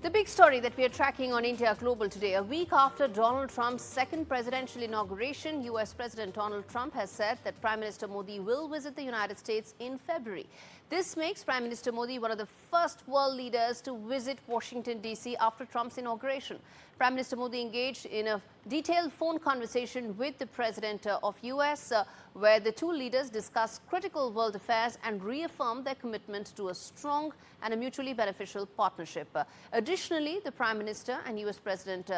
The big story that we are tracking on India Global today, a week after Donald Trump's second presidential inauguration, US President Donald Trump has said that Prime Minister Modi will visit the United States in February. This makes Prime Minister Modi one of the first world leaders to visit Washington, D.C. after Trump's inauguration. Prime Minister Modi engaged in a detailed phone conversation with the President of US, where the two leaders discussed critical world affairs and reaffirmed their commitment to a strong and a mutually beneficial partnership. Additionally, the Prime Minister and US President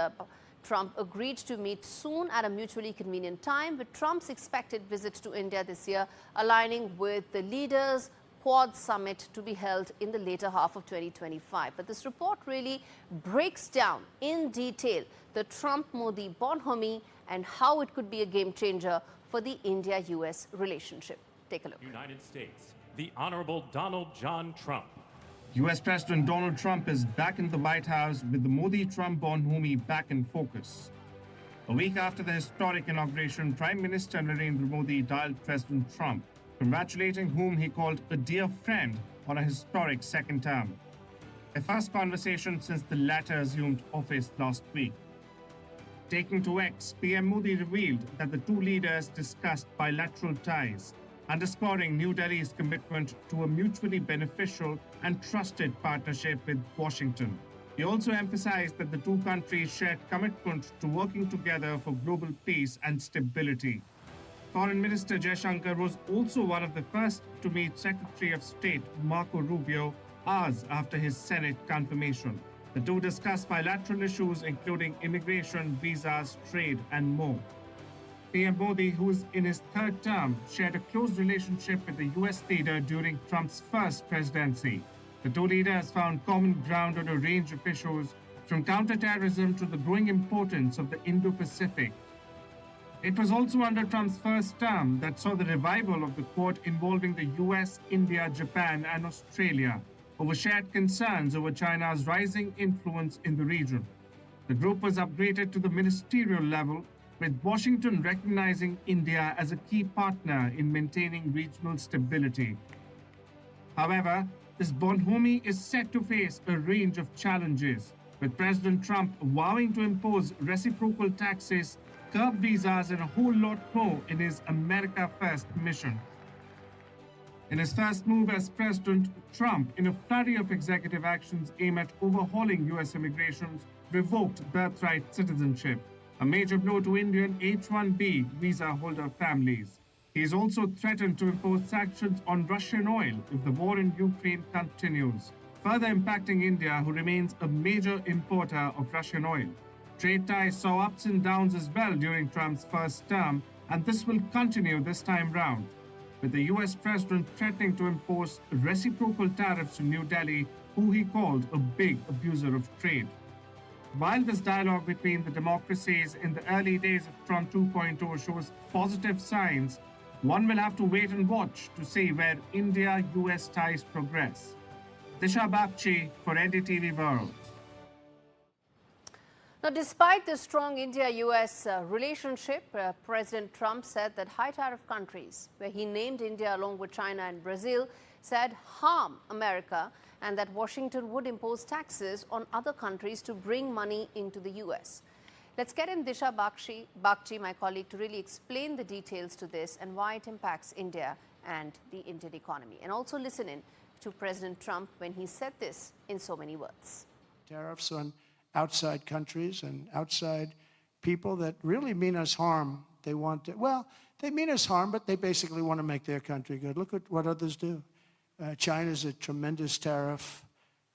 Trump agreed to meet soon at a mutually convenient time, with Trump's expected visit to India this year aligning with the leaders' Quad summit to be held in the later half of 2025. But this report really breaks down in detail the Trump-Modi bonhomie and how it could be a game changer for the India-US relationship. Take a look. United States, the Honorable Donald John Trump. US President Donald Trump is back in the White House with the Modi-Trump bonhomie back in focus. A week after the historic inauguration, Prime Minister Narendra Modi dialed President Trump, congratulating whom he called a dear friend on a historic second term. A first conversation since the latter assumed office last week. Taking to X, PM Modi revealed that the two leaders discussed bilateral ties, underscoring New Delhi's commitment to a mutually beneficial and trusted partnership with Washington. He also emphasized that the two countries shared commitment to working together for global peace and stability. Foreign Minister Shankar was also one of the first to meet Secretary of State Marco Rubio hours after his Senate confirmation. The two discussed bilateral issues including immigration, visas, trade, and more. PM Modi, who is in his third term, shared a close relationship with the US leader during Trump's first presidency. The two leaders found common ground on a range of issues, from counterterrorism to the growing importance of the Indo-Pacific. It was also under Trump's first term that saw the revival of the Quad involving the US, India, Japan, and Australia over shared concerns over China's rising influence in the region. The group was upgraded to the ministerial level, with Washington recognizing India as a key partner in maintaining regional stability. However, this bonhomie is set to face a range of challenges, with President Trump vowing to impose reciprocal taxes, curb visas, and a whole lot more in his America First mission. In his first move as President, Trump, in a flurry of executive actions aimed at overhauling US immigration, revoked birthright citizenship, a major blow to Indian H-1B visa holder families. He has also threatened to impose sanctions on Russian oil if the war in Ukraine continues, further impacting India, who remains a major importer of Russian oil. Trade ties saw ups and downs as well during Trump's first term, and this will continue this time round, with the US president threatening to impose reciprocal tariffs to New Delhi, who he called a big abuser of trade. While this dialogue between the democracies in the early days of Trump 2.0 shows positive signs, one will have to wait and watch to see where India-US ties progress. Disha Bagchi for NDTV World. Now, despite the strong India-US relationship, President Trump said that high-tariff countries, where he named India along with China and Brazil, said harm America, and that Washington would impose taxes on other countries to bring money into the US. Let's get in Disha Bagchi, my colleague, to really explain the details to this and why it impacts India and the Indian economy. And also listen in to President Trump when he said this in so many words. Tariffs on outside countries and outside people that really mean us harm. They want to, well, they mean us harm, but they basically want to make their country good. Look at what others do. China's a tremendous tariff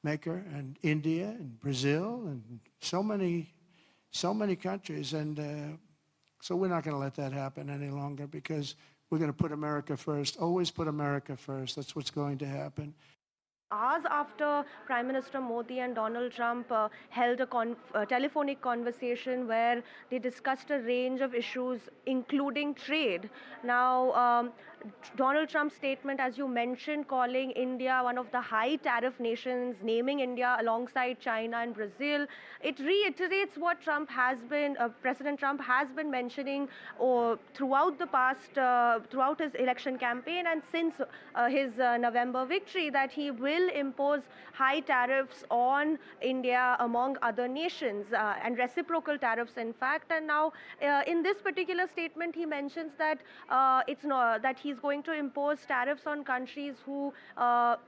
maker, and India and Brazil and so many countries. And so we're not going to let that happen any longer, because we're going to put America first, always put America first. That's what's going to happen. Hours after Prime Minister Modi and Donald Trump held a telephonic conversation where they discussed a range of issues, including trade. Now, Donald Trump's statement, as you mentioned, calling India one of the high tariff nations, naming India alongside China and Brazil, it reiterates what President Trump has been mentioning throughout the past, throughout his election campaign and since his November victory, that he will impose high tariffs on India among other nations and reciprocal tariffs, in fact. And now, in this particular statement, he mentions that it's not that he's going to impose tariffs on countries who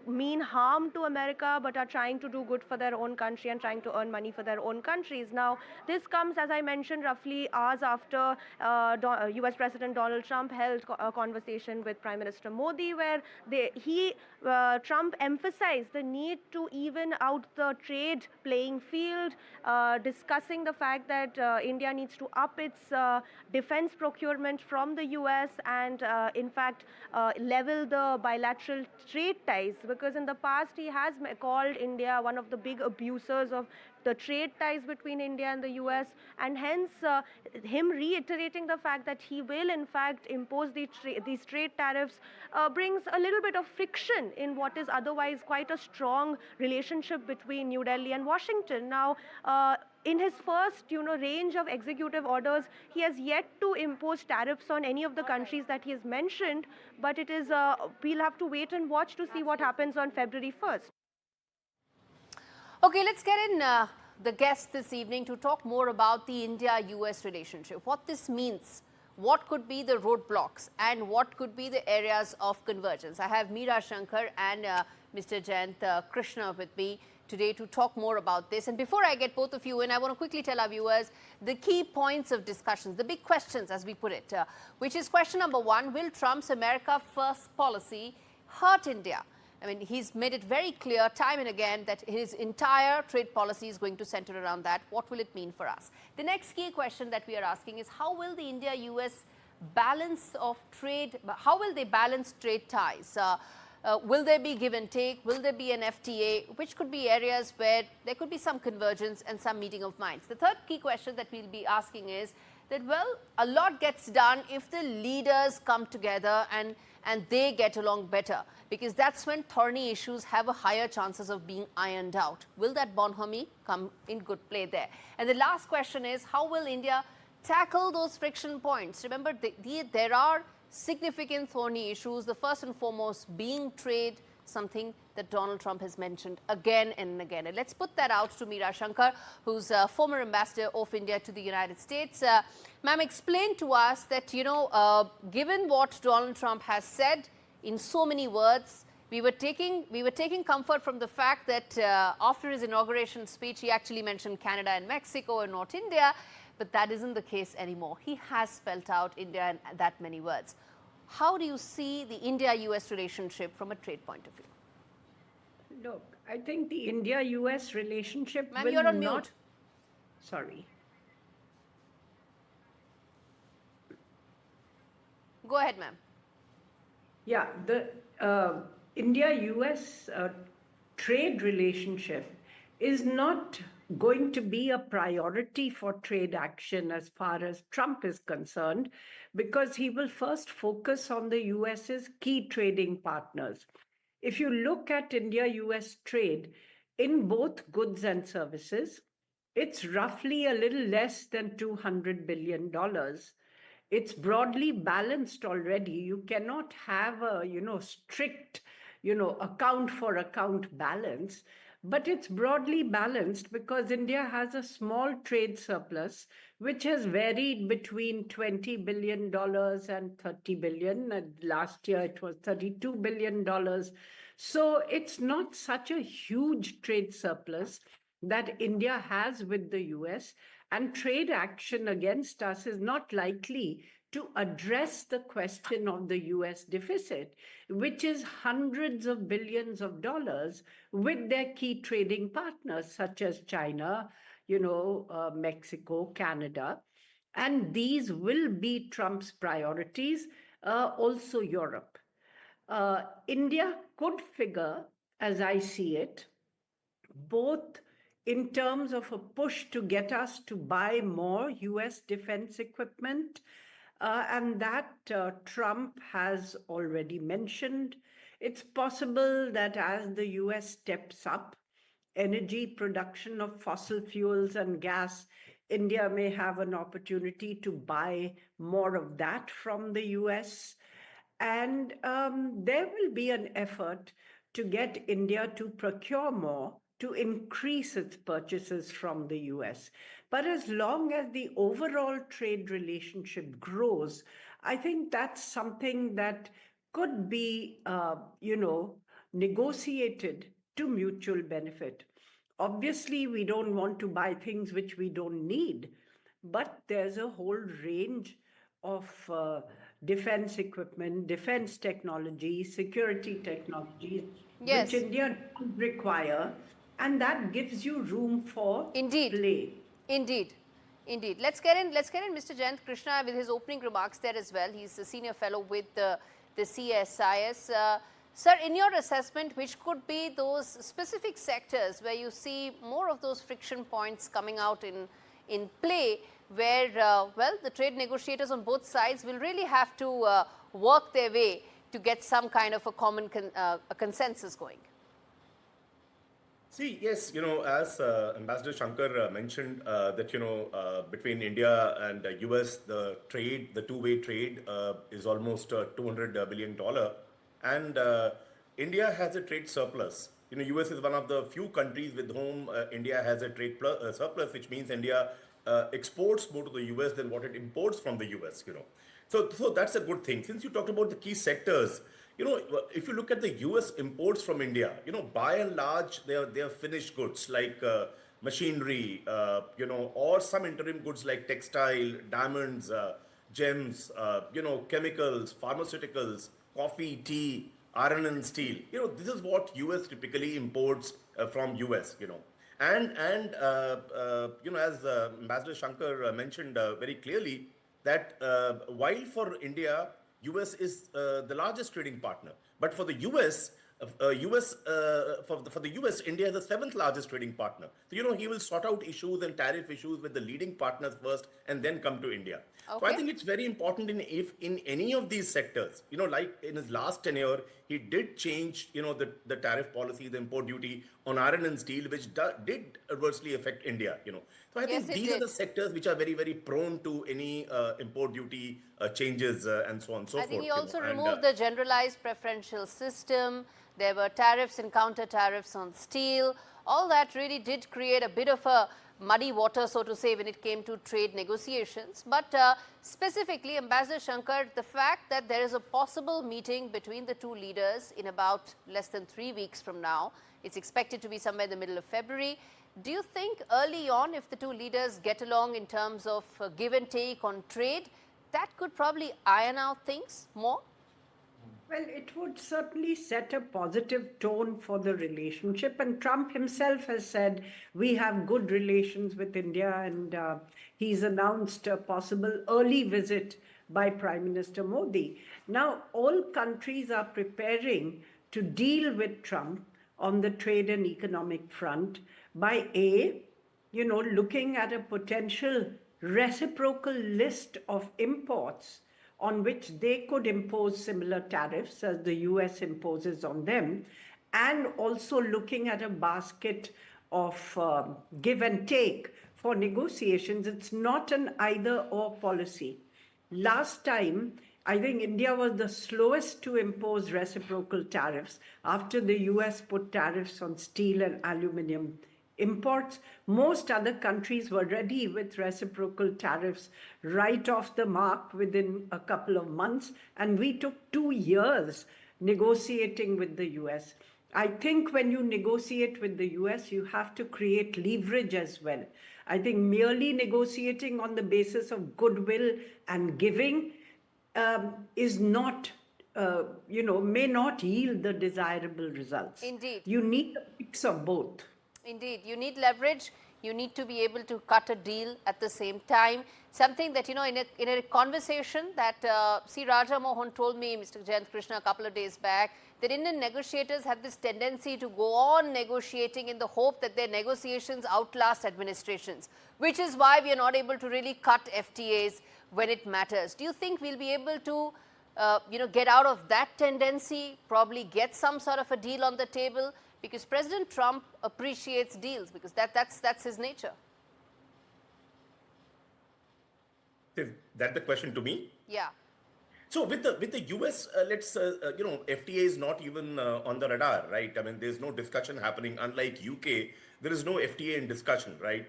mean harm to America but are trying to do good for their own country and trying to earn money for their own countries. Now, this comes, as I mentioned, roughly hours after US President Donald Trump held a conversation with Prime Minister Modi, where Trump emphasized the need to even out the trade playing field, discussing the fact that India needs to up its defense procurement from the US and, in fact, level the bilateral trade ties, because in the past he has called India one of the big abusers of the trade ties between India and the US, and hence him reiterating the fact that he will in fact impose these trade tariffs brings a little bit of friction in what is otherwise quite a strong relationship between New Delhi and Washington. Now, in his first, range of executive orders, he has yet to impose tariffs on any of the countries that he has mentioned, but it is, we'll have to wait and watch to see what happens on February 1st. Okay, let's get in the guest this evening to talk more about the India-US relationship, what this means, what could be the roadblocks, and what could be the areas of convergence. I have Meera, Shankar, and Mr. Jayant Krishna with me today to talk more about this. And before I get both of you in, I want to quickly tell our viewers the key points of discussions, the big questions as we put it, which is question number one: will Trump's America First policy hurt India? I mean, he's made it very clear time and again that his entire trade policy is going to center around that. What will it mean for us? The next key question that we are asking is, how will the India-US balance of trade, how will they balance trade ties? Will there be give and take? Will there be an FTA? Which could be areas where there could be some convergence and some meeting of minds. The third key question that we'll be asking is that, well, a lot gets done if the leaders come together and they get along better, because that's when thorny issues have a higher chances of being ironed out. Will that bonhomie come in good play there? And the last question is, how will India tackle those friction points? Remember, there are significant thorny issues, the first and foremost being trade, something that Donald Trump has mentioned again and again. And let's put that out to Meera Shankar, who's a former ambassador of India to the United States. Ma'am, explain to us that, given what Donald Trump has said in so many words, we were taking comfort from the fact that after his inauguration speech, he actually mentioned Canada and Mexico and not India, but that isn't the case anymore. He has spelt out India in that many words. How do you see the India-US relationship from a trade point of view? Look, I think the India-US relationship Ma'am, will you're on not... mute. Sorry. Go ahead, ma'am. Yeah, the India-US trade relationship is not going to be a priority for trade action as far as Trump is concerned, because he will first focus on the US's key trading partners. If you look at India-US trade in both goods and services, it's roughly a little less than $200 billion. It's broadly balanced already. You cannot have a, strict, account for account balance, but it's broadly balanced because India has a small trade surplus, which has varied between $20 billion and $30 billion. And last year, it was $32 billion. So it's not such a huge trade surplus that India has with the US, and trade action against us is not likely to address the question of the US deficit, which is hundreds of billions of dollars with their key trading partners such as China, Mexico, Canada. And these will be Trump's priorities, also Europe. India could figure, as I see it, both in terms of a push to get us to buy more US defense equipment, and that Trump has already mentioned. It's possible that as the US steps up energy production of fossil fuels and gas, India may have an opportunity to buy more of that from the US. And there will be an effort to get India to procure more, to increase its purchases from the US. But as long as the overall trade relationship grows, I think that's something that could be, negotiated to mutual benefit. Obviously, we don't want to buy things which we don't need, but there's a whole range of defense equipment, defense technology, security technologies, Yes. which India does require, and that gives you room for play. Indeed. Indeed. Let's get in Mr. Jayant Krishna with his opening remarks there as well. He's a senior fellow with the CSIS. Sir, in your assessment, which could be those specific sectors where you see more of those friction points coming out in play, where, well, the trade negotiators on both sides will really have to work their way to get some kind of a common consensus going? See, yes, as Ambassador Shankar mentioned, that, between India and US, the two-way trade is almost $200 billion. And India has a trade surplus. US is one of the few countries with whom India has a trade surplus, which means India exports more to the US than what it imports from the US, So that's a good thing. Since you talked about the key sectors, if you look at the US imports from India, by and large, they are finished goods like machinery, or some interim goods like textile, diamonds, gems, chemicals, pharmaceuticals, coffee, tea, iron and steel. This is what US typically imports from US, And as Ambassador Shankar mentioned very clearly, that while for India, US is the largest trading partner, but for the US, for the US, India is the seventh largest trading partner. So, he will sort out issues and tariff issues with the leading partners first and then come to India. Okay. So I think it's very important if in any of these sectors, like in his last tenure, he did change, the tariff policy, the import duty on iron and steel, which did adversely affect India, So I think these are the sectors which are very, very prone to any import duty changes and so on and so forth. I think he also removed the generalized preferential system. There were tariffs and counter tariffs on steel. All that really did create a bit of a muddy water, so to say, when it came to trade negotiations. But specifically, Ambassador Shankar, the fact that there is a possible meeting between the two leaders in about less than 3 weeks from now, it's expected to be somewhere in the middle of February. Do you think early on, if the two leaders get along in terms of give and take on trade, that could probably iron out things more? Well, it would certainly set a positive tone for the relationship. And Trump himself has said, we have good relations with India, and he's announced a possible early visit by Prime Minister Modi. Now, all countries are preparing to deal with Trump on the trade and economic front by looking at a potential reciprocal list of imports on which they could impose similar tariffs as the US imposes on them, and also looking at a basket of give and take for negotiations. It's not an either-or policy. Last time, I think India was the slowest to impose reciprocal tariffs after the US put tariffs on steel and aluminum imports. Most other countries were ready with reciprocal tariffs right off the mark within a couple of months, and we took 2 years negotiating with the US. I think when you negotiate with the US, you have to create leverage as well. I think merely negotiating on the basis of goodwill and giving is not, may not yield the desirable results. Indeed. You need a mix of both. Indeed, you need leverage. You need to be able to cut a deal at the same time. Something that, in a conversation that C. Raja Mohan told me, Mr. Jayant Krishna, a couple of days back, that Indian negotiators have this tendency to go on negotiating in the hope that their negotiations outlast administrations, which is why we are not able to really cut FTAs, when it matters. Do you think we'll be able to, get out of that tendency, probably get some sort of a deal on the table? Because President Trump appreciates deals, because that's his nature. Is that the question to me? Yeah. So with the US, FTA is not even on the radar, right? I mean, there's no discussion happening. Unlike UK, there is no FTA in discussion, right?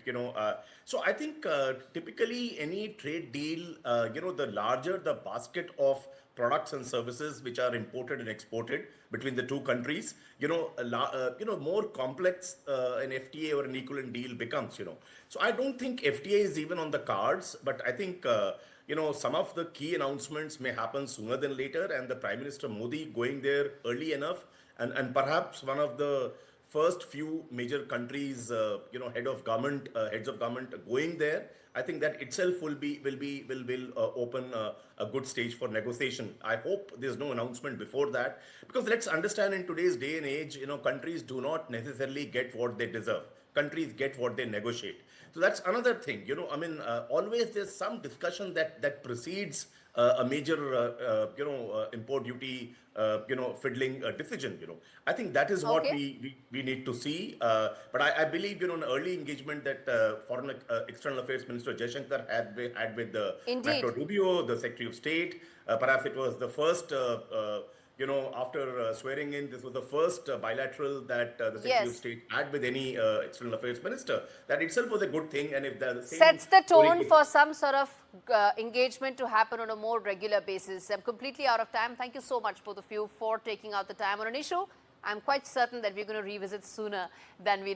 So I think typically any trade deal, the larger the basket of products and services which are imported and exported between the two countries, more complex an FTA or an equivalent deal becomes. So I don't think FTA is even on the cards, but I think. Some of the key announcements may happen sooner than later, and the Prime Minister Modi going there early enough, and perhaps one of the first few major countries, heads of government going there. I think that itself will open a good stage for negotiation. I hope there's no announcement before that, because let's understand, in today's day and age, countries do not necessarily get what they deserve. Countries get what they negotiate. So that's another thing. Always there's some discussion that precedes a major, import duty, fiddling decision. I think that is what we need to see. But I believe, an early engagement that Foreign External Affairs Minister Shankar had with the Marco Rubio, the Secretary of State. Perhaps it was the first. After swearing in, this was the first bilateral that the Secretary of State had with any External Affairs Minister. That itself was a good thing, and if the same sets the tone for some sort of engagement to happen on a more regular basis. I'm completely out of time. Thank you so much, both of you, for taking out the time on an issue I'm quite certain that we're going to revisit sooner than we